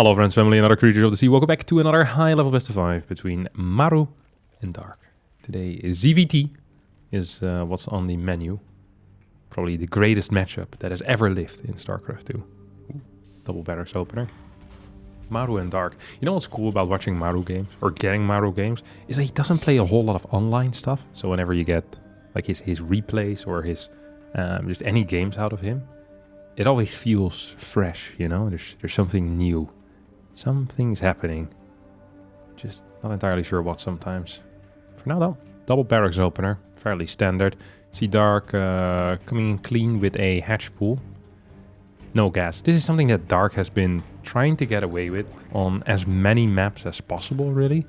Hello friends, family, and other creatures of the sea. Welcome back to another high-level best of 5 between Maru and Dark. Today, ZVT is what's on the menu. Probably the greatest matchup that has ever lived in StarCraft 2. Double barracks opener. Maru and Dark. You know what's cool about watching Maru games, or getting Maru games, is that he doesn't play a whole lot of online stuff. So whenever you get like his replays or his just any games out of him, it always feels fresh, you know? There's something new. Something's happening. Just not entirely sure what sometimes. For now though, double barracks opener, fairly standard. See Dark coming in clean with a hatch pool. No gas. This is something that Dark has been trying to get away with on as many maps as possible, really.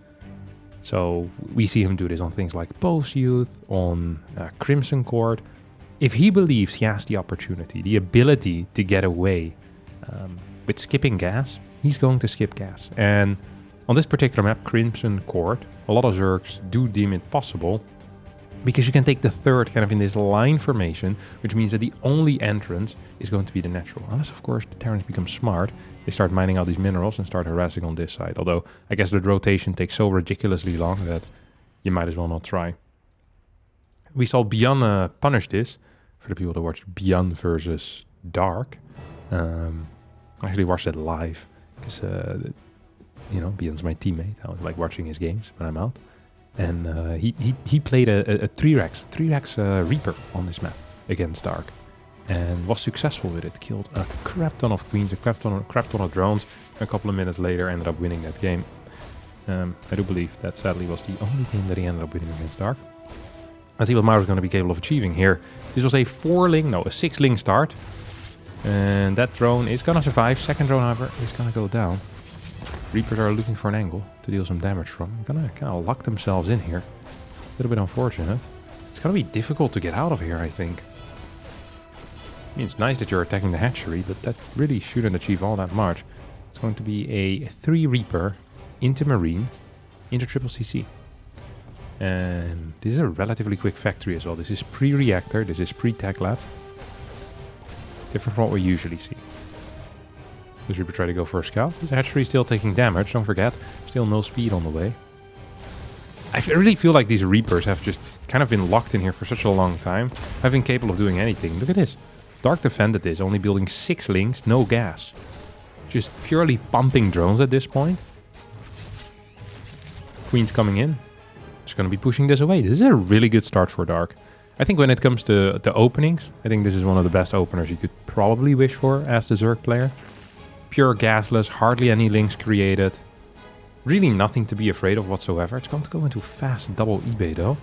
So we see him do this on things like Post Youth, on Crimson Court. If he believes he has the opportunity, the ability to get away with skipping gas, he's going to skip gas. And on this particular map, Crimson Court, a lot of Zergs do deem it possible because you can take the third kind of in this line formation, which means that the only entrance is going to be the natural. Unless, of course, the Terrans become smart. They start mining out these minerals and start harassing on this side. Although, I guess the rotation takes so ridiculously long that you might as well not try. We saw Bjorn punish this for the people that watched Bjorn versus Dark. I actually watched it live because, you know, Bjorn's my teammate. I like watching his games when I'm out. And he played a 3-Rax Reaper on this map against Dark. And was successful with it. Killed a crap ton of queens, a crap ton of drones. A couple of minutes later ended up winning that game. I do believe that sadly was the only game that he ended up winning against Dark. Let's see what Maru's going to be capable of achieving here. This was a 6-ling start. And that drone is going to survive. Second drone, however, is going to go down. Reapers are looking for an angle to deal some damage from. They're going to kind of lock themselves in here. A little bit unfortunate. It's going to be difficult to get out of here, I think. I mean, it's nice that you're attacking the hatchery, but that really shouldn't achieve all that much. It's going to be a 3 Reaper into Marine, into Triple CC. And this is a relatively quick factory as well. This is pre-reactor, this is pre-tech lab. Different from what we usually see. This Reaper try to go for a scout. This hatchery is still taking damage, don't forget. Still no speed on the way. I really feel like these Reapers have just kind of been locked in here for such a long time. Have been capable of doing anything. Look at this. Dark defended this, only building 6 lings, no gas. Just purely pumping drones at this point. Queen's coming in. Just going to be pushing this away. This is a really good start for Dark. I think when it comes to the openings, I think this is one of the best openers you could probably wish for as the Zerg player. Pure gasless, hardly any links created. Really nothing to be afraid of whatsoever. It's going to go into fast double eBay though.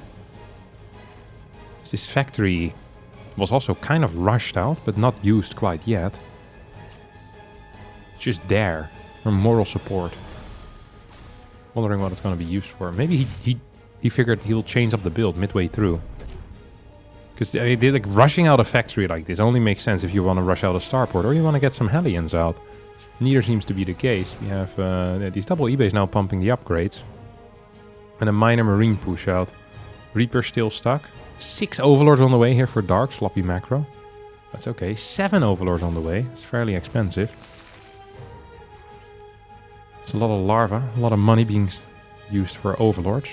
This factory was also kind of rushed out, but not used quite yet. It's just there for moral support. Wondering what it's going to be used for. Maybe he figured he'll change up the build midway through. Because like rushing out a factory like this only makes sense if you want to rush out a starport or you want to get some Hellions out. Neither seems to be the case. We have these double eBays now pumping the upgrades. And a minor Marine push out. Reaper still stuck. 6 Overlords on the way here for Dark. Sloppy macro. That's okay. 7 Overlords on the way. It's fairly expensive. It's a lot of larva. A lot of money being used for Overlords.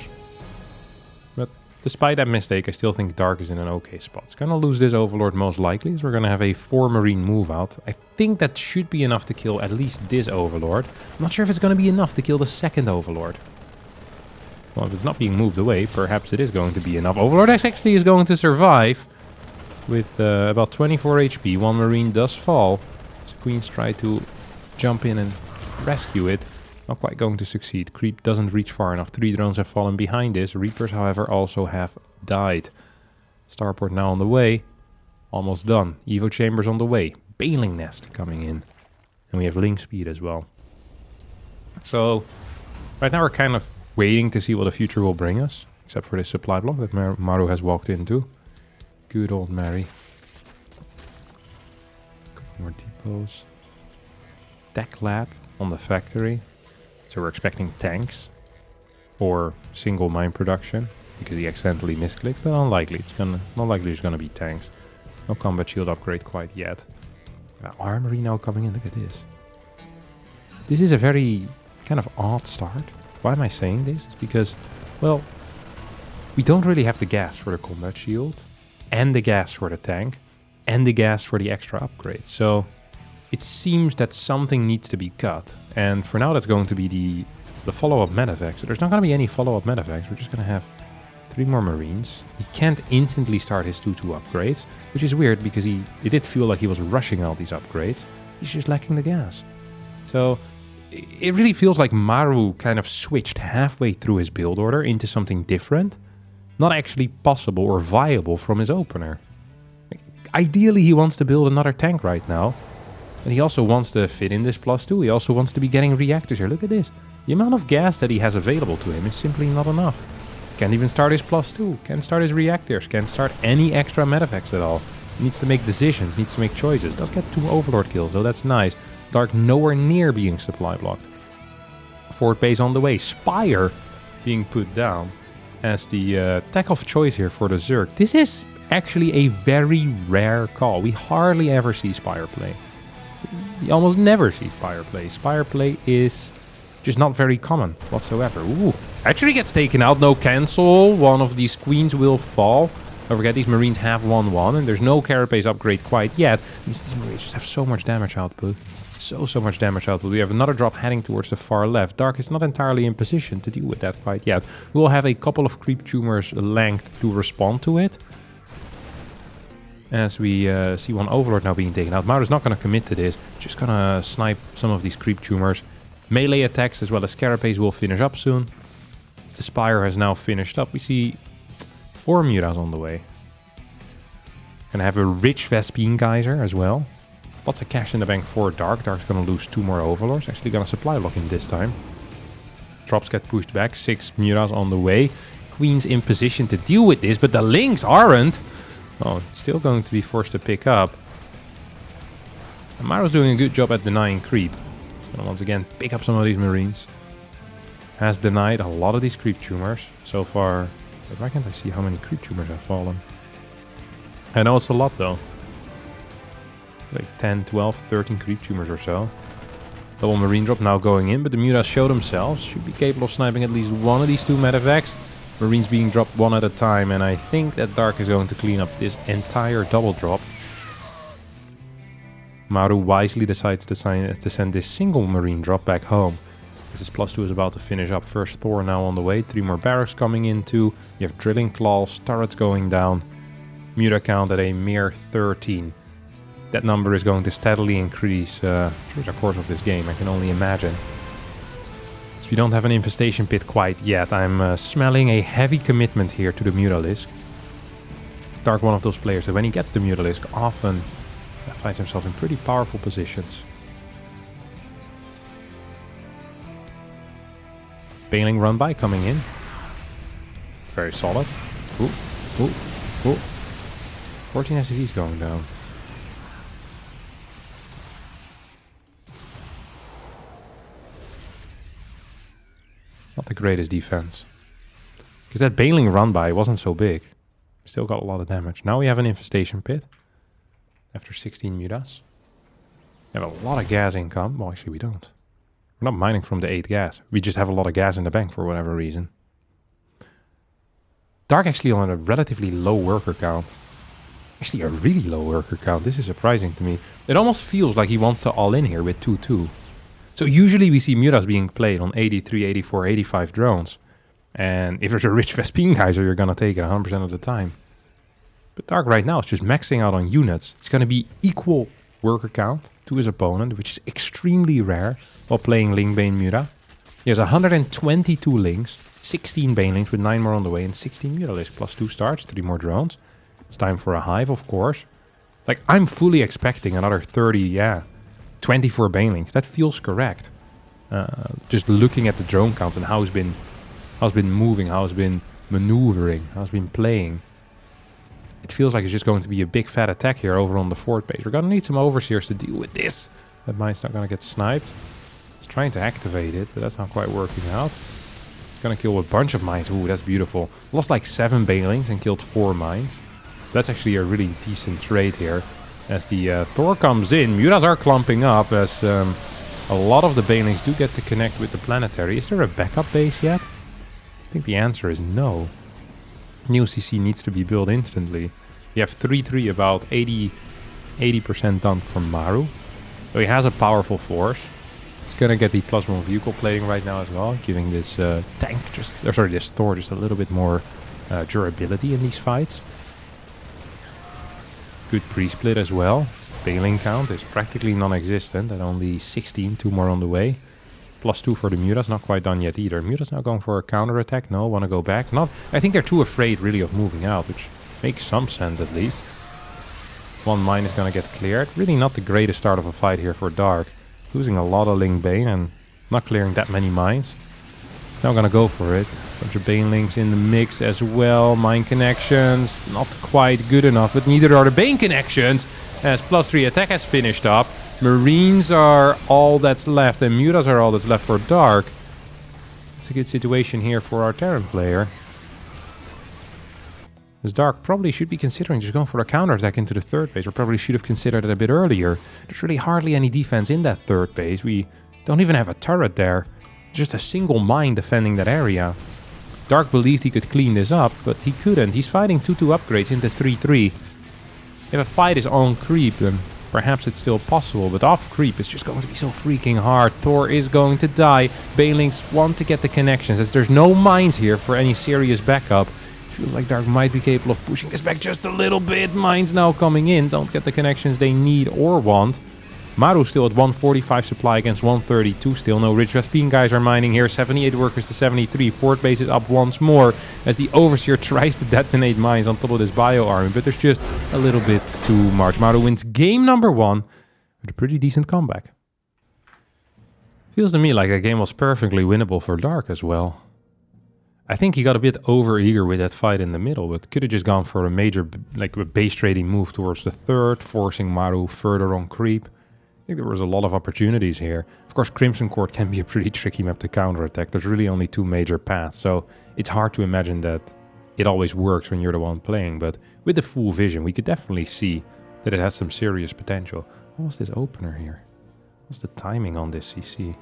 But despite that mistake, I still think Dark is in an okay spot. It's going to lose this Overlord most likely, so we're going to have a 4 Marine move out. I think that should be enough to kill at least this Overlord. I'm not sure if it's going to be enough to kill the second Overlord. Well, if it's not being moved away, perhaps it is going to be enough. Overlord X actually is going to survive with about 24 HP. 1 Marine does fall. So Queens try to jump in and rescue it. Not quite going to succeed. Creep doesn't reach far enough. 3 drones have fallen behind this. Reapers, however, also have died. Starport now on the way. Almost done. Evo chambers on the way. Bailing nest coming in. And we have link speed as well. So, right now we're kind of waiting to see what the future will bring us. Except for this supply block that Maru has walked into. Good old Mary. Couple more depots. Tech lab on the factory. So we're expecting tanks or single mine production because he accidentally misclicked, but unlikely. Not likely it's gonna be tanks. No combat shield upgrade quite yet. Armory now coming in. Look at this. This is a very kind of odd start. Why am I saying this? It's because, well, we don't really have the gas for the combat shield, and the gas for the tank, and the gas for the extra upgrade. So it seems that something needs to be cut. And for now, that's going to be the follow-up medevac. So there's not going to be any follow-up medevacs. We're just going to have 3 more Marines. He can't instantly start his 2-2 upgrades, which is weird because it did feel like he was rushing out these upgrades. He's just lacking the gas. So it really feels like Maru kind of switched halfway through his build order into something different, not actually possible or viable from his opener. Ideally, he wants to build another tank right now, but he also wants to fit in this +2. He also wants to be getting reactors here. Look at this. The amount of gas that he has available to him is simply not enough. Can't even start his +2, can't start his reactors, can't start any extra medevacs at all. Needs to make decisions, needs to make choices. Does get 2 Overlord kills, though that's nice. Dark nowhere near being supply blocked. Fort base on the way. Spire being put down as the tech of choice here for the Zerg. This is actually a very rare call. We hardly ever see Spire play. We almost never see Spire play. Spire play is just not very common whatsoever. Ooh, actually gets taken out. No cancel. One of these queens will fall. Don't forget, these Marines have 1-1, and there's no carapace upgrade quite yet. These Marines just have so much damage output. So much damage output. We have another drop heading towards the far left. Dark is not entirely in position to deal with that quite yet. We'll have a couple of creep tumors length to respond to it. As we see one Overlord now being taken out. Maru's not going to commit to this. Just going to snipe some of these creep tumors. Melee attacks as well as carapace will finish up soon. As the Spire has now finished up, we see 4 Mutas on the way. Gonna have a rich Vespine Geyser as well. Lots of cash in the bank for Dark. Dark's gonna lose 2 more Overlords. Actually gonna supply block him this time. Drops get pushed back. 6 Mutas on the way. Queen's in position to deal with this, but the Lynx aren't. Oh, still going to be forced to pick up. Maru's doing a good job at denying creep. Gonna once again pick up some of these Marines. Has denied a lot of these creep tumors so far. But why can't I see how many creep tumors have fallen? I know it's a lot though. Like 10, 12, 13 creep tumors or so. Double Marine drop now going in, but the Mutas show themselves. Should be capable of sniping at least one of these 2 medevacs. Marines being dropped one at a time, and I think that Dark is going to clean up this entire double drop. Maru wisely decides to send this single Marine drop back home. This +2 is about to finish up. First Thor now on the way. 3 more barracks coming in too. You have drilling claws, turrets going down. Muta count at a mere 13. That number is going to steadily increase through the course of this game, I can only imagine. So we don't have an infestation pit quite yet. I'm smelling a heavy commitment here to the Mutalisk. Dark one of those players that when he gets the Mutalisk often finds himself in pretty powerful positions. Bailing run by coming in. Very solid. Ooh, ooh, ooh. 14 SCVs going down. Not the greatest defense. Because that bailing run by wasn't so big. Still got a lot of damage. Now we have an infestation pit. After 16 Mutas. We have a lot of gas income. Well, actually we don't. We're not mining from the 8 gas. We just have a lot of gas in the bank for whatever reason. Dark actually on a relatively low worker count. Actually a really low worker count. This is surprising to me. It almost feels like he wants to all in here with 2-2. So usually we see Mutas being played on 83, 84, 85 drones. And if there's a rich Vespine Geyser, you're going to take it 100% of the time. But Dark right now is just maxing out on units. It's going to be equal worker count to his opponent, which is extremely rare while playing Lingbane Muta. He has 122 links, 16 banelings with 9 more on the way, and 16 Mutalisk +2 starts, 3 more drones. It's time for a hive, of course. Like, I'm fully expecting another 30, 24 banelings. That feels correct. Just looking at the drone counts and how it's been moving, how it's been maneuvering, how it's been playing. It feels like it's just going to be a big fat attack here over on the fort base. We're going to need some overseers to deal with this. That mine's not going to get sniped. It's trying to activate it, but that's not quite working out. It's going to kill a bunch of mines. Ooh, that's beautiful. Lost like 7 banelings and killed 4 mines. That's actually a really decent trade here. As the Thor comes in, Mutas are clumping up as A lot of the Banelings do get to connect with the planetary. Is there a backup base yet? I think the answer is no. New CC needs to be built instantly. You have 3-3 about 80% done from Maru. So he has a powerful force. He's gonna get the +1 vehicle plating right now as well, giving this tank this Thor just a little bit more durability in these fights. Good pre-split as well. Baneling count is practically non-existent at only 16, 2 more on the way. +2 for the Muta's not quite done yet either. Muta's now going for a counter attack. No, want to go back. Not. I think they're too afraid really of moving out, which makes some sense at least. One mine is going to get cleared. Really not the greatest start of a fight here for Dark. Losing a lot of Ling Bane and not clearing that many mines. Now going to go for it. Bunch of Banelings in the mix as well. Mine connections, not quite good enough, but neither are the Bane connections. As +3 attack has finished up. Marines are all that's left and Mutas are all that's left for Dark. It's a good situation here for our Terran player. As Dark probably should be considering just going for a counterattack into the third base, or probably should have considered it a bit earlier. There's really hardly any defense in that third base. We don't even have a turret there. Just a single mine defending that area. Dark believed he could clean this up, but he couldn't. He's fighting 2-2 upgrades into 3-3. If a fight is on creep, then perhaps it's still possible, but off creep it's just going to be so freaking hard. Thor is going to die. Banelings want to get the connections, as there's no mines here for any serious backup. Feels like Dark might be capable of pushing this back just a little bit. Mines now coming in, don't get the connections they need or want. Maru still at 145 supply against 132. Still no Ridge Vespine guys are mining here. 78 workers to 73. Fort base is up once more as the Overseer tries to detonate mines on top of this bio army. But there's just a little bit too much. Maru wins game number 1 with a pretty decent comeback. Feels to me like that game was perfectly winnable for Dark as well. I think he got a bit over-eager with that fight in the middle, but could have just gone for a major a base trading move towards the third, forcing Maru further on creep. I think there was a lot of opportunities here. Of course, Crimson Court can be a pretty tricky map to counterattack. There's really only 2 major paths, so it's hard to imagine that it always works when you're the one playing. But with the full vision, we could definitely see that it has some serious potential. What was this opener here? What's the timing on this CC?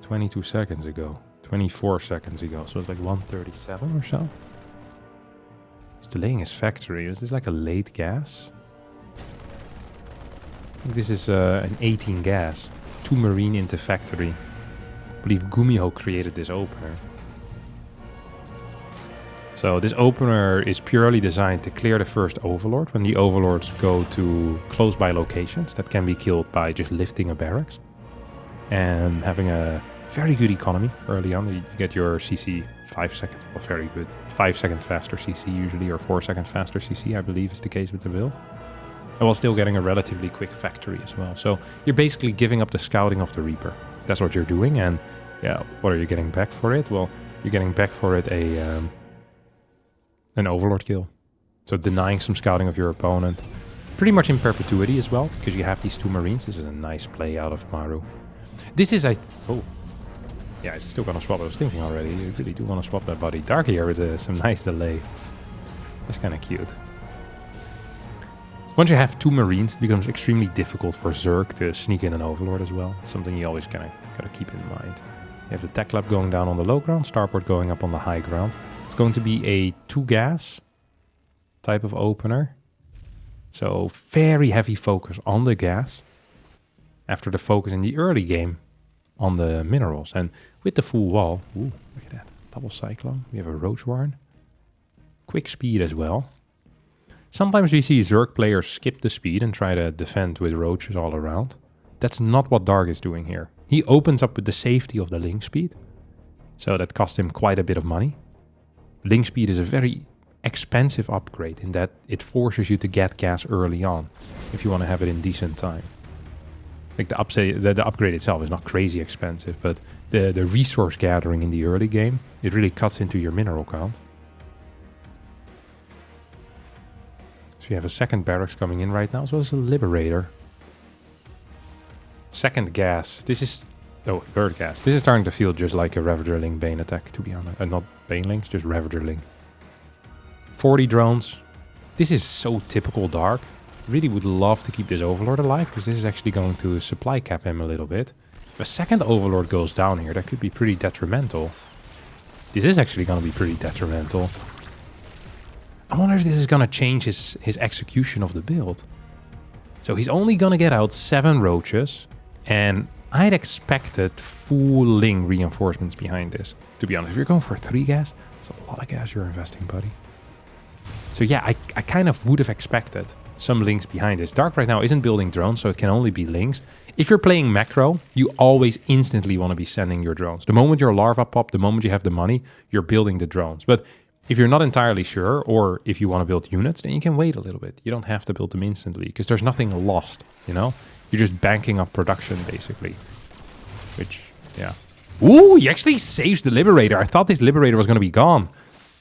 22 seconds ago. 24 seconds ago, so it's like 137 or so. He's delaying his factory. Is this like a late gas? I think this is an 18 gas. 2 marine into factory. I believe Gumiho created this opener. So this opener is purely designed to clear the first overlord when the overlords go to close by locations that can be killed by just lifting a barracks. And having a very good economy early on. You get your CC 5 seconds, well, very good. 5 seconds faster CC usually, or 4 seconds faster CC, I believe is the case with the build. And while still getting a relatively quick factory as well. So you're basically giving up the scouting of the Reaper. That's what you're doing, and yeah, what are you getting back for it? Well, you're getting back for it an overlord kill. So denying some scouting of your opponent. Pretty much in perpetuity as well, because you have these 2 marines. This is a nice play out of Maru. This is oh. Yeah, it's still gonna swap. I was thinking already. You really do want to swap that body. Dark here with some nice delay. That's kind of cute. Once you have 2 marines, it becomes extremely difficult for Zerg to sneak in an overlord as well. It's something you always kind of gotta keep in mind. You have the tech lab going down on the low ground, starport going up on the high ground. It's going to be a 2 gas type of opener. So very heavy focus on the gas. After the focus in the early game on the minerals. And with the full wall, ooh, look at that, double cyclone. We have a roach warren. Quick speed as well. Sometimes we see Zerg players skip the speed and try to defend with roaches all around. That's not what Dark is doing here. He opens up with the safety of the link speed. So that cost him quite a bit of money. Link speed is a very expensive upgrade in that it forces you to get gas early on if you want to have it in decent time. Like the upgrade itself is not crazy expensive, but the resource gathering in the early game, it really cuts into your mineral count. So you have a second barracks coming in right now, so it's a Liberator. Second gas. This is... Oh, third gas. This is starting to feel just like a Ravagerling Bane attack, to be honest. Not Banelings, just Ravagerling. 40 drones. This is so typical Dark. Really would love to keep this Overlord alive, because this is actually going to supply cap him a little bit. If a second Overlord goes down here, that could be pretty detrimental. This is actually going to be pretty detrimental. I wonder if this is going to change his execution of the build. So he's only going to get out 7 roaches. And I'd expected full Ling reinforcements behind this. To be honest, if you're going for 3 gas, that's a lot of gas you're investing, buddy. So yeah, I kind of would have expected some Lings behind this. Dark right now isn't building drones, so it can only be Lings. If you're playing macro, you always instantly want to be sending your drones. The moment your larva pop, the moment you have the money, you're building the drones. But if you're not entirely sure, or if you want to build units, then you can wait a little bit. You don't have to build them instantly, because there's nothing lost, you know? You're just banking up production, basically. Which, yeah. Ooh, he actually saves the Liberator. I thought this Liberator was going to be gone.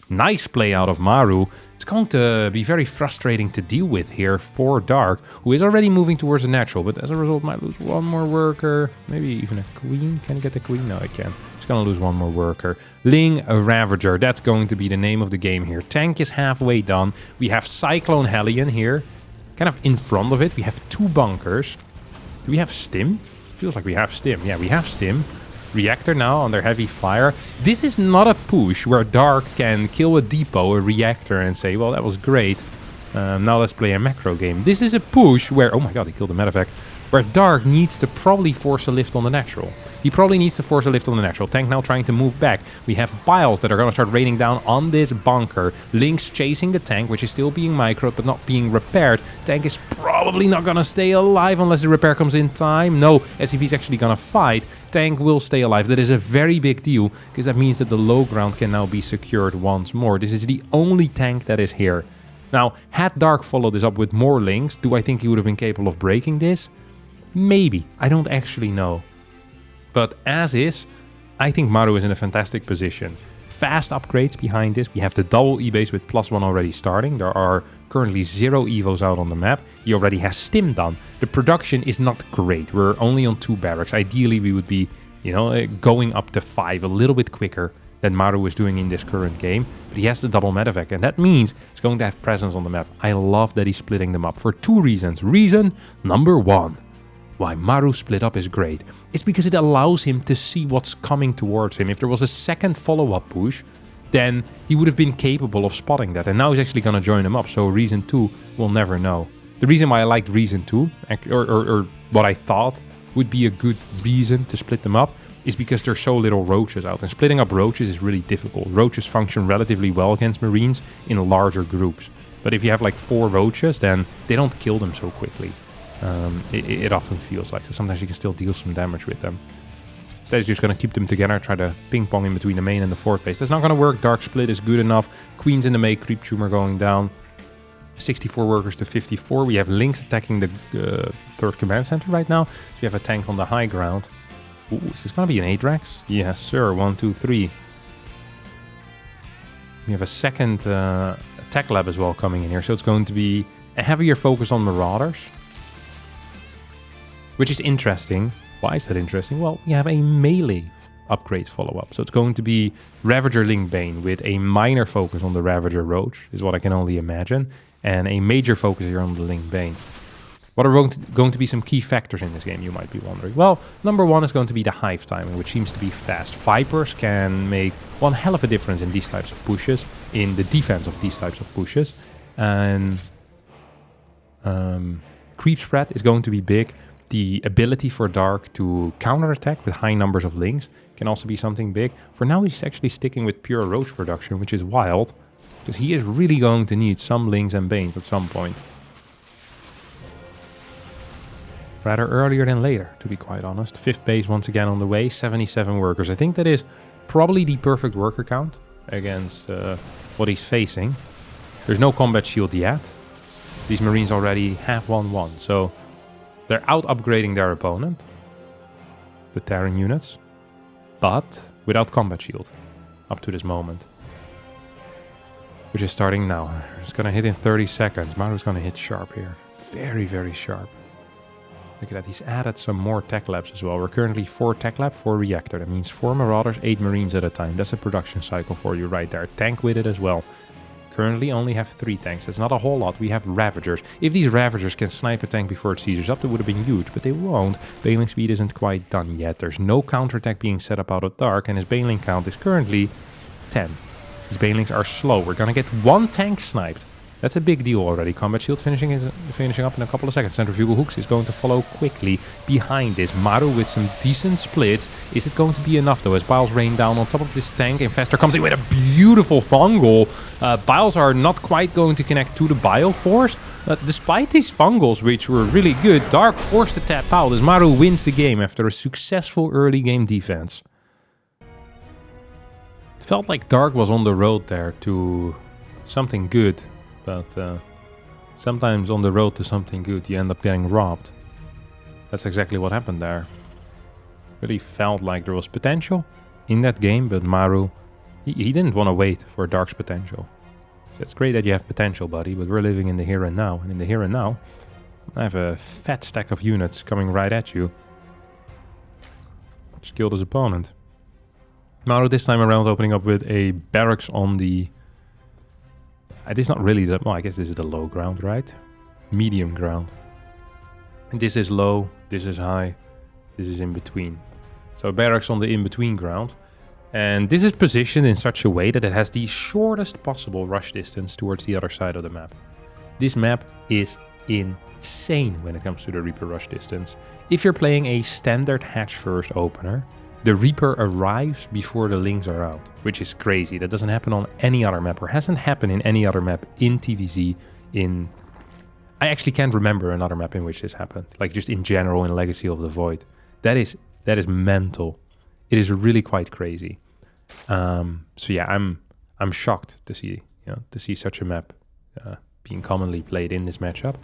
Nice play out of Maru. It's going to be very frustrating to deal with here for Dark, who is already moving towards the natural, but as a result might lose one more worker. Maybe even a queen. Can he get the queen? No, I can. He's going to lose one more worker. Ling, a Ravager. That's going to be the name of the game here. Tank is halfway done. We have Cyclone Hellion here. Kind of in front of it. We have 2 bunkers. Do we have Stim? Feels like we have Stim. Yeah, we have Stim. Reactor now under heavy fire. This is not a push where Dark can kill a depot, a reactor, and say, well, that was great. Now let's play a macro game. This is a push where, oh my god, he killed the medevac, where Dark needs to probably force a lift on the natural. He probably needs to force a lift on the natural. Tank now trying to move back. We have piles that are going to start raining down on this bunker. Lynx chasing the tank, which is still being microed, but not being repaired. Tank is probably not going to stay alive unless the repair comes in time. No, as if he's actually going to fight. Tank will stay alive. That is a very big deal, because that means that the low ground can now be secured once more. This is the only tank that is here. Now, had Dark followed this up with more Lynx, do I think he would have been capable of breaking this? Maybe. I don't actually know. But as is, I think Maru is in a fantastic position. Fast upgrades behind this. We have the double E-base with +1 already starting. There are currently 0 Evos out on the map. He already has Stim done. The production is not great. We're only on 2 barracks. Ideally, we would be, you know, going up to 5 a little bit quicker than Maru is doing in this current game. But he has the double medevac, and that means it's going to have presence on the map. I love that he's splitting them up for 2 reasons. Reason number 1. Why Maru split up is great. It's because it allows him to see what's coming towards him. If there was a second follow-up push, then he would have been capable of spotting that. And now he's actually going to join him up. So reason 2, we'll never know. The reason why I liked reason 2, or what I thought would be a good reason to split them up, is because there's so little roaches out. And splitting up roaches is really difficult. Roaches function relatively well against Marines in larger groups. But if you have like 4 roaches, then they don't kill them so quickly. It often feels like. So sometimes you can still deal some damage with them. Instead, he's just going to keep them together, try to ping-pong in between the main and the fort base. That's not going to work. Dark split is good enough. Queens in the May, creep tumor going down. 64 workers to 54. We have Lynx attacking the 3rd command center right now. So we have a tank on the high ground. Ooh, is this going to be an Adrax? Yes, sir. 1, 2, 3. We have a second tech lab as well coming in here. So it's going to be a heavier focus on Marauders. Which is interesting. Why is that interesting? Well, we have a melee upgrade follow-up. So it's going to be Ravager Ling Bane with a minor focus on the Ravager Roach, is what I can only imagine, and a major focus here on the Ling Bane. What are going to be some key factors in this game, you might be wondering? Well, number 1 is going to be the hive timing, which seems to be fast. Vipers can make one hell of a difference in these types of pushes, in the defense of these types of pushes. And creep spread is going to be big. The ability for Dark to counterattack with high numbers of Lynx can also be something big. For now, he's actually sticking with pure Roach production, which is wild, because he is really going to need some Lynx and Banes at some point. Rather earlier than later, to be quite honest. 5th base once again on the way, 77 workers. I think that is probably the perfect worker count against what he's facing. There's no combat shield yet. These Marines already have 1-1, so they're out upgrading their opponent, the Terran units, but without combat shield up to this moment. Which is starting now. It's going to hit in 30 seconds. Maru's going to hit sharp here. Very, very sharp. Look at that. He's added some more tech labs as well. We're currently 4 tech lab, 4 reactor. That means 4 Marauders, 8 Marines at a time. That's a production cycle for you right there. Tank with it as well. currently only have 3 tanks. That's not a whole lot. We have Ravagers. If these Ravagers can snipe a tank before it seizures up, that would have been huge, but they won't. Baneling speed isn't quite done yet. There's no counterattack being set up out of Dark, and his Baneling count is currently 10. His Banelings are slow. We're gonna get 1 tank sniped. That's a big deal already. Combat Shield finishing up in a couple of seconds. Centrifugal Hooks is going to follow quickly behind this. Maru with some decent splits. Is it going to be enough though as Biles rain down on top of this tank? Infestor comes in with a beautiful fungal. Biles are not quite going to connect to the Bile Force. Despite these fungals, which were really good, Dark forced to tap out as Maru wins the game after a successful early game defense. It felt like Dark was on the road there to something good. But sometimes on the road to something good, you end up getting robbed. That's exactly what happened there. Really felt like there was potential in that game, but Maru, he didn't want to wait for Dark's potential. So it's great that you have potential, buddy, but we're living in the here and now. And in the here and now, I have a fat stack of units coming right at you. Just killed his opponent. Maru this time around opening up with a barracks on the... It is not really the... Well, I guess this is the low ground, right? Medium ground. This is low, this is high, this is in between. So barracks on the in-between ground. And this is positioned in such a way that it has the shortest possible rush distance towards the other side of the map. This map is insane when it comes to the Reaper rush distance. If you're playing a standard hatch first opener, the Reaper arrives before the Lings are out, which is crazy. That doesn't happen on any other map, or hasn't happened in any other map in TVZ. I actually can't remember another map in which this happened. Like just in general in Legacy of the Void. That is mental. It is really quite crazy. So yeah, I'm shocked to see such a map being commonly played in this matchup.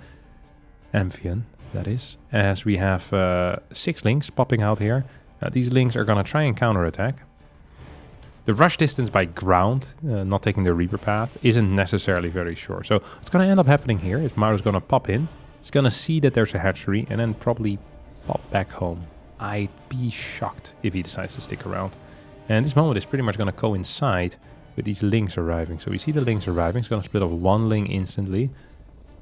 Amphion, that is. As we have 6 Lings popping out here. These Lings are going to try and counterattack. The rush distance by ground, not taking the Reaper path, isn't necessarily very short. So what's going to end up happening here is Maru's going to pop in. He's going to see that there's a hatchery and then probably pop back home. I'd be shocked if he decides to stick around. And this moment is pretty much going to coincide with these Lings arriving. So we see the Lings arriving. He's going to split off 1 Ling instantly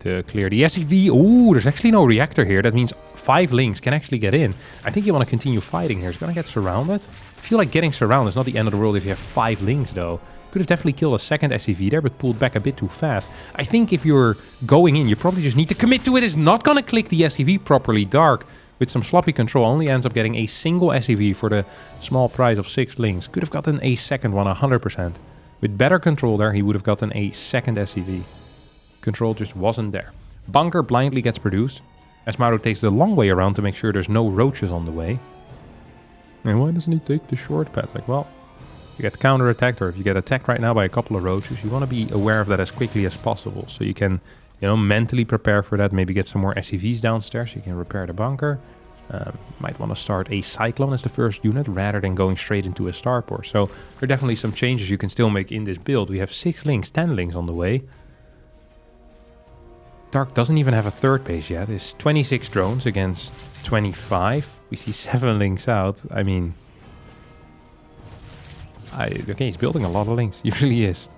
to clear the SCV. Oh, there's actually no reactor here. That means 5 Lings can actually get in. I think you want to continue fighting here. He's going to get surrounded. I feel like getting surrounded is not the end of the world if you have 5 Lings, though. Could have definitely killed a second SCV there, but pulled back a bit too fast. I think if you're going in, you probably just need to commit to it. It's not going to click the SCV properly. Dark, with some sloppy control, only ends up getting a single SCV for the small price of 6 Lings. Could have gotten a second one 100%. With better control there, he would have gotten a second SCV. Control just wasn't there. Bunker blindly gets produced, as Maru takes the long way around to make sure there's no roaches on the way. And why doesn't he take the short path? Like, well, you get counter-attacked, or if you get attacked right now by a couple of roaches, you want to be aware of that as quickly as possible. So you can, mentally prepare for that, maybe get some more SCVs downstairs, so you can repair the bunker. Might want to start a Cyclone as the first unit, rather than going straight into a Starport. So there are definitely some changes you can still make in this build. We have 6 Lings, 10 Lings on the way. Dark doesn't even have a third base yet. It's 26 drones against 25. We see 7 Lings out. I mean... okay, he's building a lot of Lings. He really is.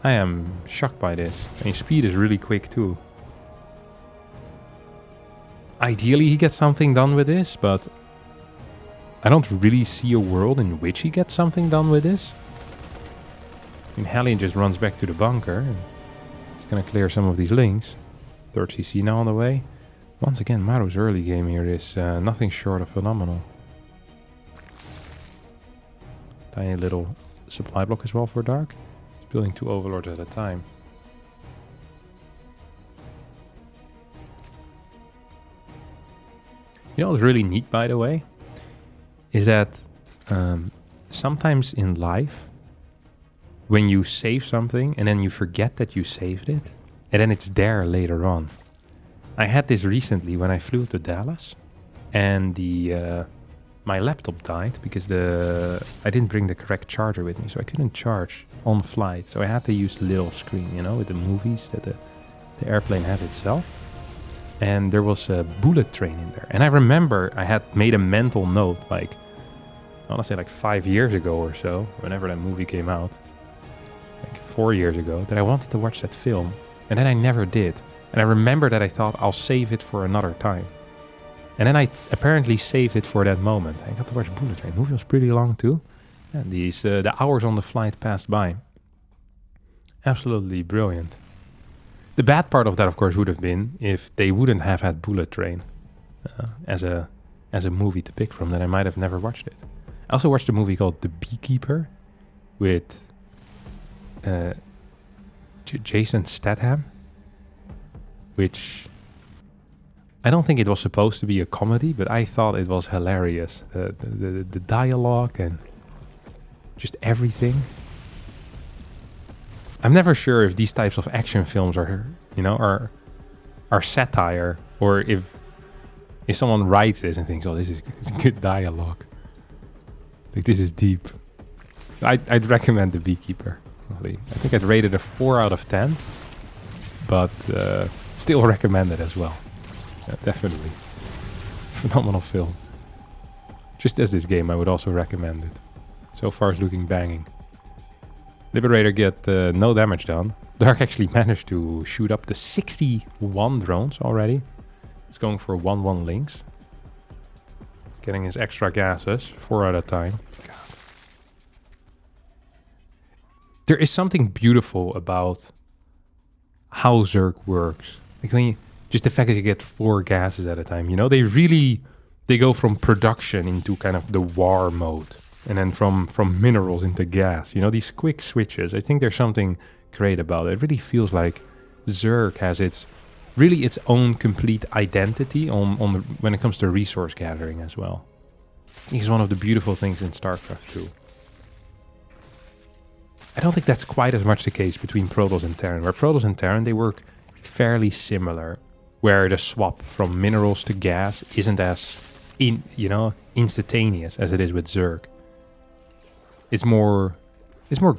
I am shocked by this. I mean, speed is really quick too. Ideally, he gets something done with this, but... I don't really see a world in which he gets something done with this. I mean, Hellion just runs back to the bunker. And he's gonna clear some of these Lings. 3rd CC now on the way. Once again, Maru's early game here is nothing short of phenomenal. Tiny little supply block as well for Dark. He's building 2 Overlords at a time. You know what's really neat, by the way? Is that sometimes in life, when you save something and then you forget that you saved it, and then it's there later on. I had this recently when I flew to Dallas, and my laptop died because I didn't bring the correct charger with me, so I couldn't charge on flight. So I had to use the little screen, with the movies that the airplane has itself. And there was a bullet train in there. And I remember I had made a mental note, like, I want to say like 5 years ago or so, whenever that movie came out. Like 4 years ago that I wanted to watch that film, and then I never did. And I remember that I thought I'll save it for another time. And then I apparently saved it for that moment. I got to watch Bullet Train. The movie was pretty long too. And the hours on the flight passed by. Absolutely brilliant. The bad part of that, of course, would have been if they wouldn't have had Bullet Train as a movie to pick from, then I might have never watched it. I also watched a movie called The Beekeeper with Jason Statham, which I don't think it was supposed to be a comedy, but I thought it was hilarious. The dialogue and just everything. I'm never sure if these types of action films are satire, or if someone writes this and thinks, oh, this is good dialogue. Like, this is deep. I'd recommend The Beekeeper. Probably. I think I'd rate it a 4 out of 10, but still recommend it as well. Yeah, definitely. Phenomenal film. Just as this game, I would also recommend it. So far it's looking banging. Liberator get no damage done. Dark actually managed to shoot up to 61 drones already. He's going for 1-1 links. He's getting his extra gases, 4 at a time. God. There is something beautiful about how Zerg works. Like when you, just the fact that you get 4 gases at a time, you know, they go from production into kind of the war mode. And then from minerals into gas. You know, these quick switches. I think there's something great about it. It really feels like Zerg has its own complete identity when it comes to resource gathering as well. I think it's one of the beautiful things in StarCraft 2. I don't think that's quite as much the case between Protoss and Terran. Where Protoss and Terran, they work fairly similar. Where the swap from minerals to gas isn't as instantaneous as it is with Zerg. It's more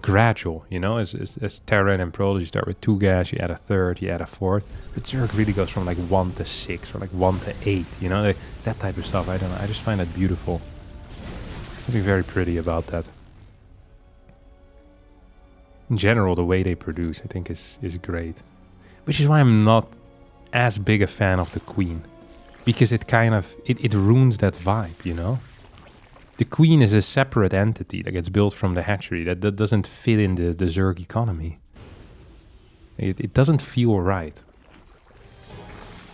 gradual, you know, as Terran and Protoss, you start with 2 gas, you add a 3rd, you add a 4th. But Zerg really goes from like 1 to 6 or like 1 to 8, you know, that type of stuff. I don't know, I just find that beautiful. Something very pretty about that. In general, the way they produce, I think, is great. Which is why I'm not as big a fan of the Queen. Because it kind of, it ruins that vibe, you know? The Queen is a separate entity that gets built from the hatchery. That doesn't fit in the Zerg economy. It doesn't feel right.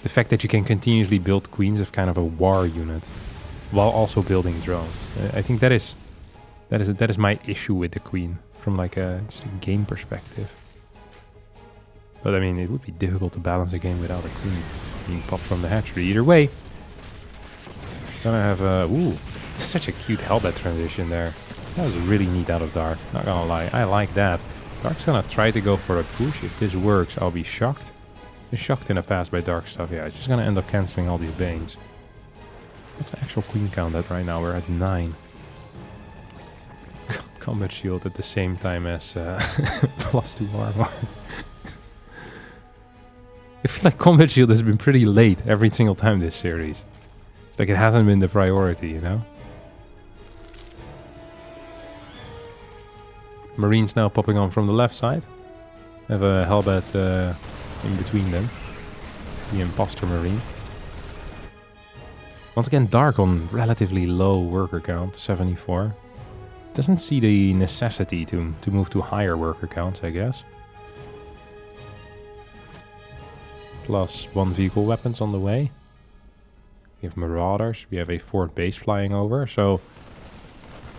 The fact that you can continuously build Queens of kind of a war unit while also building drones. I think that is my issue with the Queen from like just a game perspective. But I mean, it would be difficult to balance a game without a Queen being popped from the hatchery. Either way, gonna have a... Ooh. Such a cute Hellbat transition there. That was really neat out of Dark. Not gonna lie, I like that. Dark's gonna try to go for a push. If this works, I'll be shocked. Been shocked in the past by Dark stuff. Yeah, it's just gonna end up cancelling all these Banes. What's the actual Queen count at right now? We're at 9. Combat shield at the same time as +2 armor. I feel like combat shield has been pretty late every single time this series. It's like it hasn't been the priority, you know? Marines now popping on from the left side. Have a Hellbat in between them. The Imposter Marine. Once again, Dark on relatively low worker count, 74. Doesn't see the necessity to move to higher worker counts, I guess. Plus 1 vehicle weapons on the way. We have Marauders. We have a 4th base flying over. So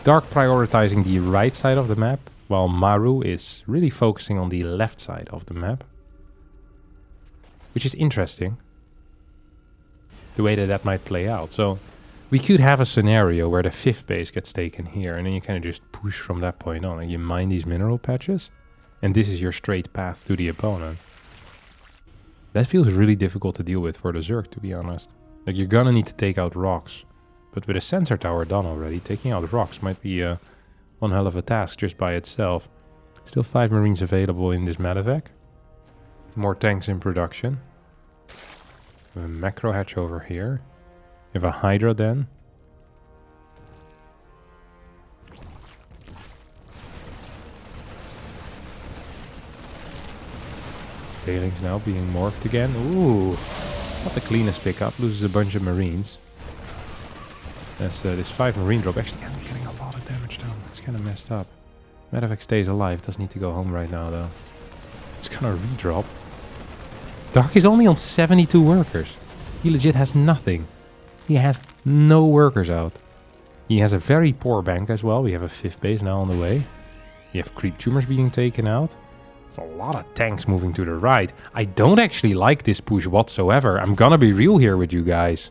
Dark prioritizing the right side of the map, while Maru is really focusing on the left side of the map. Which is interesting. The way that might play out. So we could have a scenario where the 5th base gets taken here, and then you kind of just push from that point on. And you mine these mineral patches, and this is your straight path to the opponent. That feels really difficult to deal with for the Zerg, to be honest. Like, you're gonna need to take out rocks. But with a sensor tower done already, taking out rocks might be one hell of a task just by itself. Still 5 Marines available in this medevac. More tanks in production. A macro hatch over here. We have a Hydra den. Bailings now being morphed again. Ooh, not the cleanest pickup. Loses a bunch of Marines. That's this 5 Marine drop. Actually ends up getting a lot of damage down. It's kind of messed up. Medevac stays alive. Does need to go home right now though. It's gonna redrop. Dark is only on 72 workers. He legit has nothing. He has no workers out. He has a very poor bank as well. We have a 5th base now on the way. We have creep tumors being taken out. There's a lot of tanks moving to the right. I don't actually like this push whatsoever. I'm gonna be real here with you guys.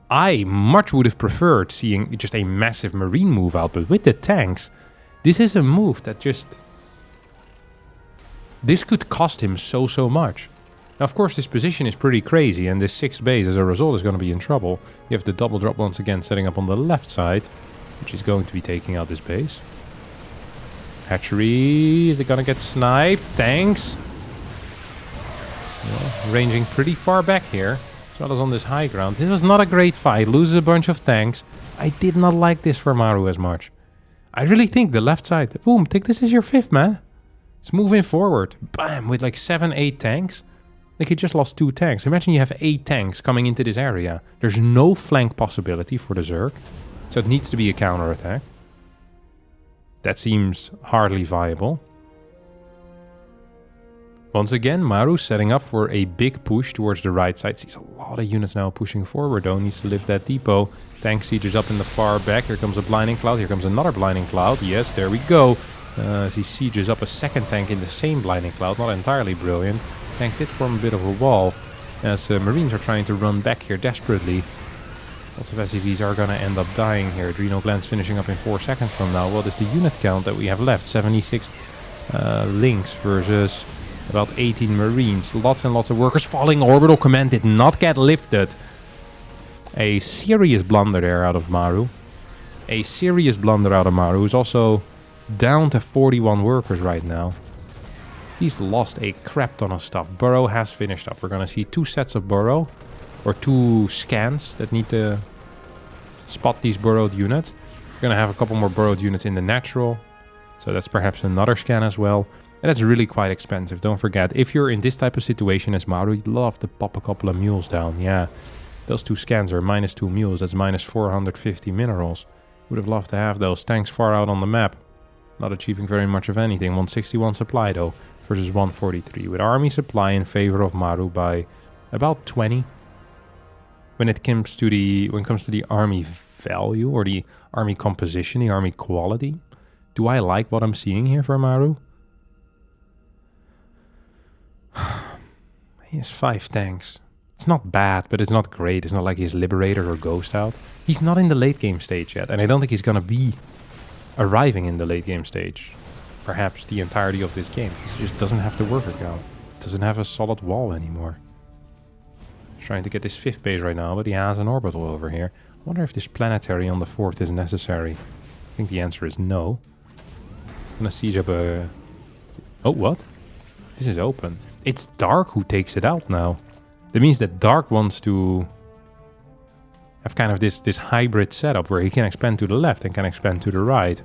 I much would have preferred seeing just a massive Marine move out, but with the tanks, this is a move that just... This could cost him so much. Now, of course, this position is pretty crazy, and this 6th base, as a result, is going to be in trouble. You have the double drop once again setting up on the left side, which is going to be taking out this base. Hatchery, is it going to get sniped? Tanks. Well, ranging pretty far back here, as well as on this high ground. This was not a great fight. Loses a bunch of tanks. I did not like this for Maru as much. I really think the left side... Boom, take this as your 5th, man. It's moving forward. Bam, with like 7, 8 tanks. Like he just lost 2 tanks. Imagine you have 8 tanks coming into this area. There's no flank possibility for the Zerg. So it needs to be a counterattack. That seems hardly viable. Once again, Maru setting up for a big push towards the right side. Sees a lot of units now pushing forward though. Needs to lift that depot. Tank sieges up in the far back. Here comes a blinding cloud. Here comes another blinding cloud. Yes, there we go. As he sieges up a 2nd tank in the same blinding cloud. Not entirely brilliant. Tank did form a bit of a wall. As Marines are trying to run back here desperately. Lots of SCVs are going to end up dying here. Adrenal glands finishing up in 4 seconds from now. What is the unit count that we have left? 76 links versus about 18 Marines. Lots and lots of workers falling. Orbital command did not get lifted. A serious blunder there out of Maru. A serious blunder out of Maru. Who's also down to 41 workers right now. He's lost a crap ton of stuff. Burrow has finished up. We're going to see 2 sets of Burrow. Or 2 scans that need to spot these burrowed units. We're going to have a couple more burrowed units in the natural. So that's perhaps another scan as well. And that's really quite expensive. Don't forget, if you're in this type of situation as Maru, you'd love to pop a couple of mules down. Yeah, those 2 scans are minus 2 mules. That's minus 450 minerals. Would have loved to have those tanks far out on the map. Not achieving very much of anything. 161 supply though, versus 143. With army supply in favor of Maru by about 20. When it comes to the army value or the army composition, the army quality, do I like what I'm seeing here for Maru? He has 5 tanks. It's not bad, but it's not great. It's not like he has Liberator or Ghost out. He's not in the late game stage yet, and I don't think he's gonna be arriving in the late game stage. Perhaps the entirety of this game. He just doesn't have the worker count. Doesn't have a solid wall anymore. Trying to get this 5th base right now, but he has an orbital over here. I wonder if this planetary on the 4th is necessary. I think the answer is no. I'm gonna siege up a... Oh, what? This is open. It's Dark who takes it out now. That means that Dark wants to have kind of this hybrid setup where he can expand to the left and can expand to the right.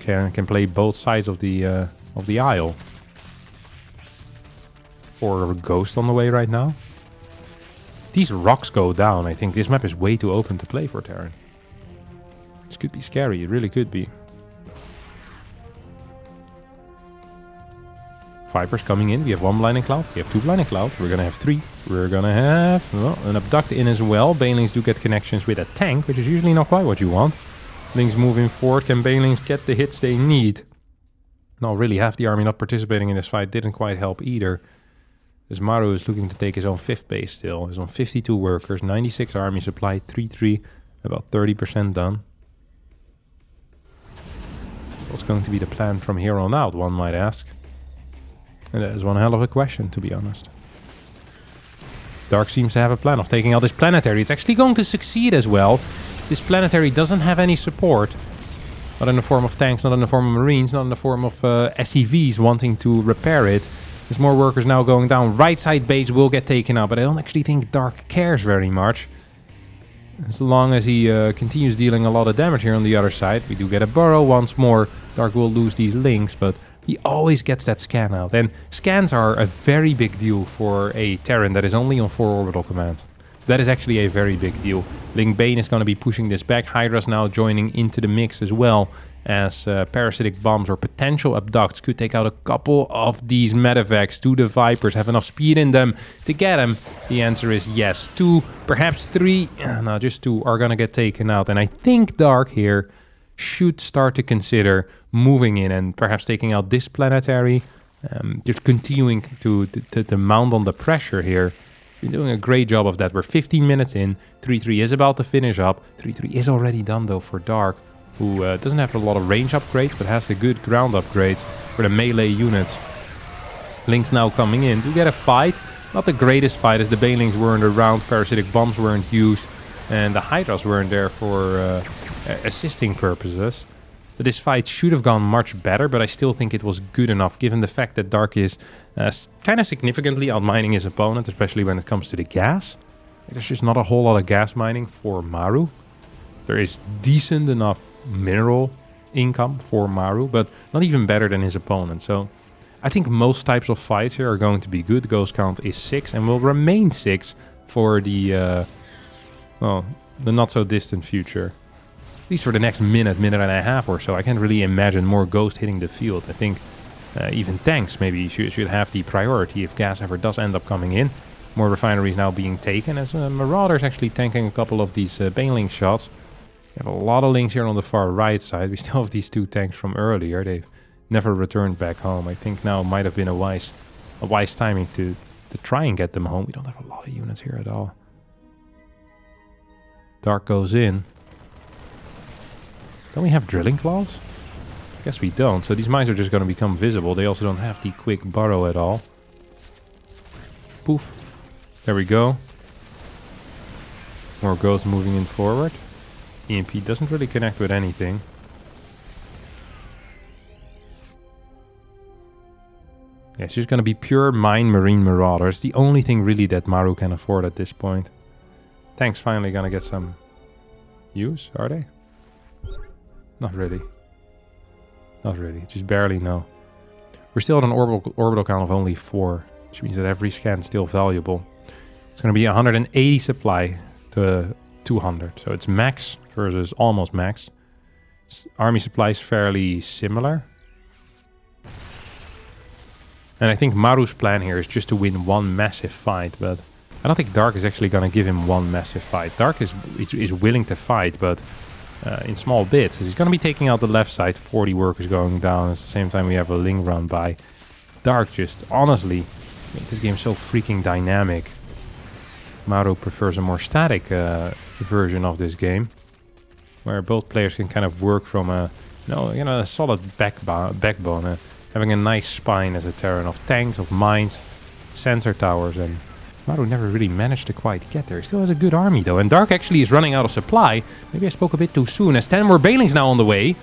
Can play both sides of the aisle. Or a Ghost on the way right now. If these rocks go down, I think this map is way too open to play for Terran. This could be scary, it really could be. Vipers coming in, we have 1 blinding cloud, we have 2 blinding cloud, we're gonna have 3. We're gonna have an abduct in as well. Banelings do get connections with a tank, which is usually not quite what you want. Links moving forward, can Banelings get the hits they need? No, really, half the army not participating in this fight didn't quite help either. As Maru is looking to take his own 5th base still. He's on 52 workers, 96 army supply, 3-3, about 30% done. What's going to be the plan from here on out, one might ask? And that is one hell of a question, to be honest. Dark seems to have a plan of taking out this planetary. It's actually going to succeed as well. This planetary doesn't have any support. Not in the form of tanks, not in the form of Marines, not in the form of SCVs wanting to repair it. There's more workers now going down. Right side base will get taken out, but I don't actually think Dark cares very much. As long as he continues dealing a lot of damage here on the other side. We do get a burrow once more. Dark will lose these links, but he always gets that scan out. And scans are a very big deal for a Terran that is only on 4 orbital commands. That is actually a very big deal. Ling Bane is going to be pushing this back. Hydra's now joining into the mix as well, as parasitic bombs or potential abducts could take out a couple of these medevacs. Do the Vipers have enough speed in them to get them? The answer is yes. 2, perhaps 3. No, just 2 are going to get taken out. And I think Dark here should start to consider moving in and perhaps taking out this planetary. Just continuing to mount on the pressure here. Been doing a great job of that. We're 15 minutes in. 3-3 is about to finish up. 3-3 is already done though for Dark, who doesn't have a lot of range upgrades, but has the good ground upgrades for the melee units. Link's now coming in to get a fight. Not the greatest fight, as the Banelings weren't around, parasitic bombs weren't used, and the Hydras weren't there for assisting purposes. But this fight should have gone much better, but I still think it was good enough, given the fact that Dark is kind of significantly outmining his opponent, especially when it comes to the gas. There's just not a whole lot of gas mining for Maru. There is decent enough mineral income for Maru, but not even better than his opponent. So I think most types of fights here are going to be good. Ghost count is 6 and will remain 6 for the, well, the not so distant future. At least for the next minute and a half or so. I can't really imagine more Ghost hitting the field. I think even tanks maybe should have the priority if gas ever does end up coming in. More refineries now being taken, as Marauder's actually tanking a couple of these Baneling shots. We have a lot of links here on the far right side. We still have these 2 tanks from earlier. They've never returned back home. I think now might have been a wise timing to try and get them home. We don't have a lot of units here at all. Dark goes in. Don't we have drilling claws? I guess we don't. So these mines are just going to become visible. They also don't have the quick burrow at all. Poof. There we go. More Ghosts moving in forward. EMP doesn't really connect with anything. Yeah, it's just going to be pure mine marine marauders. The only thing really that Maru can afford at this point. Tanks finally going to get some use, are they? Not really. Not really. Just barely, no. We're still at an orbital count of only 4, which means that every scan is still valuable. It's going to be 180 supply to 200. So it's max versus almost max. Army supply is fairly similar. And I think Maru's plan here is just to win one massive fight, but I don't think Dark is actually going to give him one massive fight. Dark is willing to fight, but in small bits. He's going to be taking out the left side, 40 workers going down. At the same time, we have a Ling run by. Dark just, honestly, make this game so freaking dynamic. Maru prefers a more static version of this game, where both players can kind of work from a, a solid backbone, having a nice spine as a Terran of tanks, of mines, sensor towers, and Maru never really managed to quite get there. He still has a good army though, and Dark actually is running out of supply. Maybe I spoke a bit too soon, as 10 more Banelings now on the way.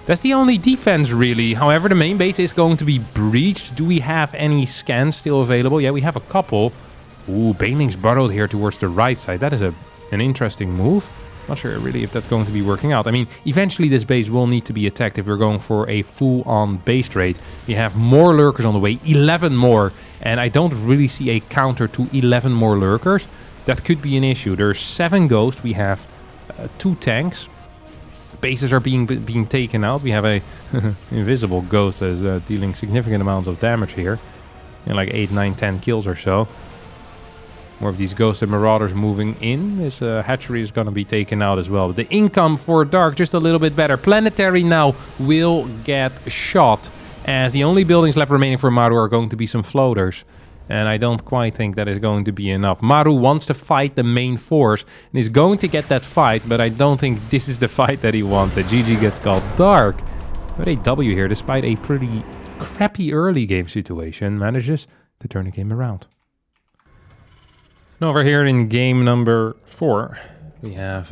That's the only defense really. However, the main base is going to be breached. Do we have any scans still available? Yeah, we have a couple. Ooh, Banelings burrowed here towards the right side. That is an interesting move. Not sure really if that's going to be working out. I mean, eventually this base will need to be attacked if we're going for a full-on base raid. We have more lurkers on the way, 11 more. And I don't really see a counter to 11 more lurkers. That could be an issue. There's 7 ghosts. We have 2 tanks. Bases are being taken out. We have a invisible ghost that is dealing significant amounts of damage here. Like 8, 9, 10 kills or so. More of these ghosts and marauders moving in. This hatchery is going to be taken out as well. But the income for Dark just a little bit better. Planetary now will get shot, as the only buildings left remaining for Maru are going to be some floaters. And I don't quite think that is going to be enough. Maru wants to fight the main force and is going to get that fight, but I don't think this is the fight that he wanted. GG gets called. Dark, with a W here, despite a pretty crappy early game situation, manages to turn the game around. Now over here in game number 4, we have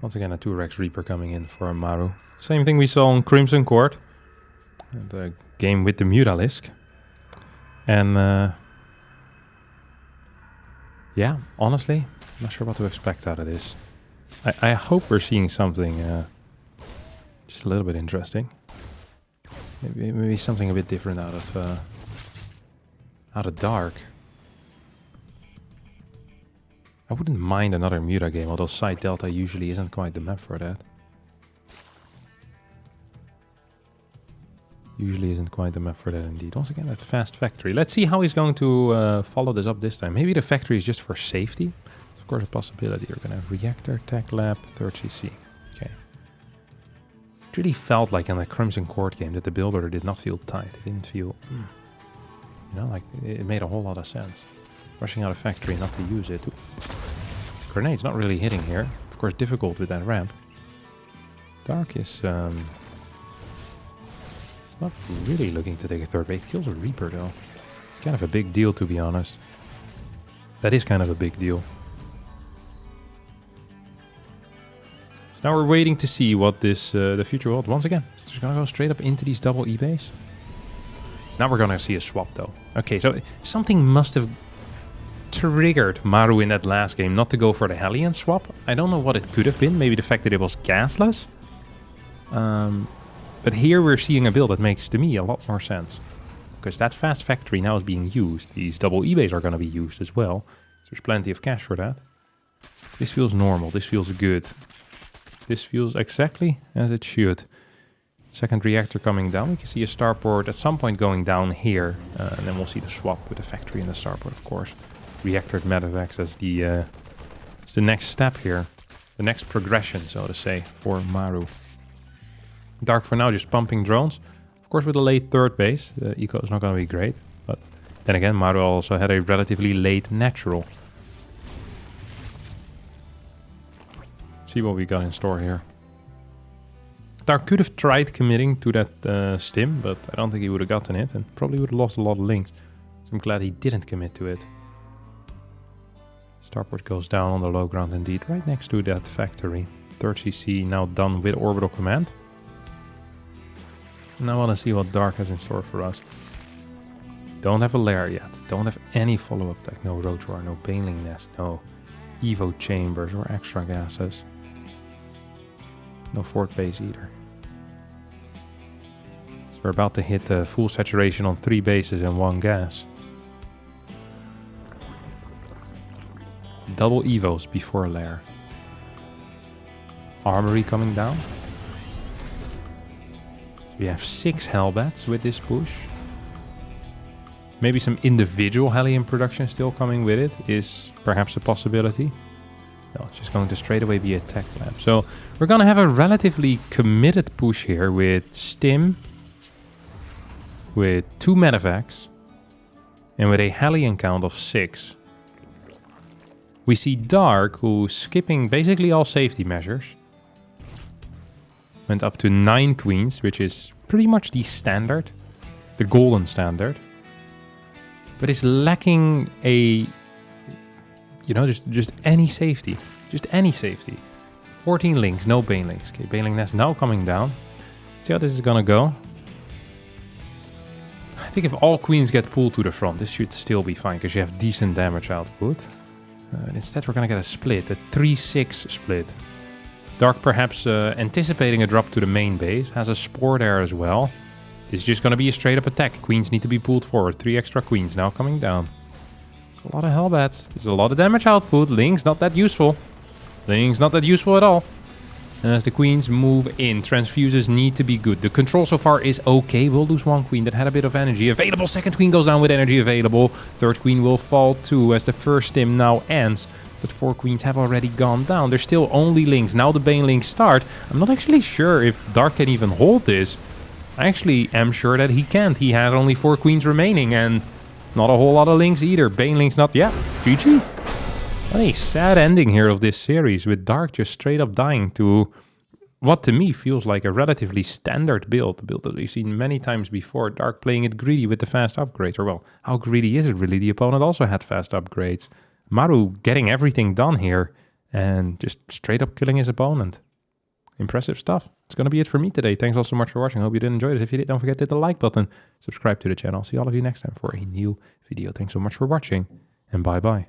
once again a 2-Rex Reaper coming in for Maru. Same thing we saw on Crimson Court, the game with the Mutalisk. And yeah, honestly, I'm not sure what to expect out of this. I hope we're seeing something just a little bit interesting. Maybe something a bit different out of Dark. I wouldn't mind another Muta game, although Side Delta usually isn't quite the map for that. Usually isn't quite the map for that indeed. Once again, that fast factory. Let's see how he's going to follow this up this time. Maybe the factory is just for safety. It's of course a possibility. We're going to have Reactor, Tech Lab, 3rd CC. Okay. It really felt like in the Crimson Court game that the build order did not feel tight. It didn't feel, you know, like it made a whole lot of sense. Rushing out of factory, not to use it. Ooh. Grenade's not really hitting here. Of course, difficult with that ramp. Dark is not really looking to take a 3rd base. Kills a Reaper though. It's kind of a big deal, to be honest. That is kind of a big deal. So now we're waiting to see what this the future holds. Once again, it's just gonna go straight up into these double E-base. Now we're gonna see a swap though. Okay, so something must have triggered Maru in that last game not to go for the Hellion swap. I don't know what it could have been. Maybe the fact that it was gasless. But here we're seeing a build that makes, to me, a lot more sense. Because that fast factory now is being used. These double E-bays are going to be used as well. So there's plenty of cash for that. This feels normal. This feels good. This feels exactly as it should. Second reactor coming down. We can see a starport at some point going down here. And then we'll see the swap with the factory and the starport, of course. Reactor medevacs as the next step here. The next progression, so to say, for Maru. Dark for now, just pumping drones. Of course, with a late 3rd base, the eco is not going to be great. But then again, Maru also had a relatively late natural. See what we got in store here. Dark could have tried committing to that stim, but I don't think he would have gotten it. And probably would have lost a lot of links. So I'm glad he didn't commit to it. Starport goes down on the low ground indeed, right next to that factory. 3rd CC now done with orbital command. Now I want to see what Dark has in store for us. Don't have a lair yet. Don't have any follow-up tech. No Rotor, no Baneling Nest, no Evo Chambers or extra gases. No 4th base either. So we're about to hit full saturation on 3 bases and 1 gas. Double Evos before a lair. Armory coming down. We have 6 Hellbats with this push. Maybe some individual Hellion production still coming with it is perhaps a possibility. No, it's just going to straight away be a tech lab. So we're going to have a relatively committed push here with Stim, with 2 medevacs, and with a Hellion count of 6. We see Dark, who's skipping basically all safety measures. Went up to 9 queens, which is pretty much the standard. The golden standard. But is lacking a... You know, just any safety. Just any safety. 14 links, no Banelings. Okay, Baneling Nest now coming down. See how this is gonna go. I think if all queens get pulled to the front, this should still be fine, because you have decent damage output. Instead, we're gonna get a split. A 3-6 split. Dark perhaps anticipating a drop to the main base. Has a Spore there as well. This is just going to be a straight up attack. Queens need to be pulled forward. 3 extra queens now coming down. It's a lot of Hellbats. There's a lot of damage output. Ling's not that useful. Ling's not that useful at all. As the queens move in, transfuses need to be good. The control so far is okay. We'll lose 1 queen that had a bit of energy available. 2nd queen goes down with energy available. 3rd queen will fall too as the first stim now ends. But 4 queens have already gone down. There's still only links. Now the Banelings start. I'm not actually sure if Dark can even hold this. I actually am sure that he can't. He has only 4 queens remaining and not a whole lot of links either. Banelings not... Yeah, GG. What a sad ending here of this series with Dark just straight up dying to what to me feels like a relatively standard build. A build that we've seen many times before. Dark playing it greedy with the fast upgrades. Or well, how greedy is it really? The opponent also had fast upgrades. Maru getting everything done here and just straight up killing his opponent. Impressive stuff. It's going to be it for me today. Thanks all so much for watching. Hope you did enjoy this. If you did, don't forget to hit the like button. Subscribe to the channel. See all of you next time for a new video. Thanks so much for watching and bye bye.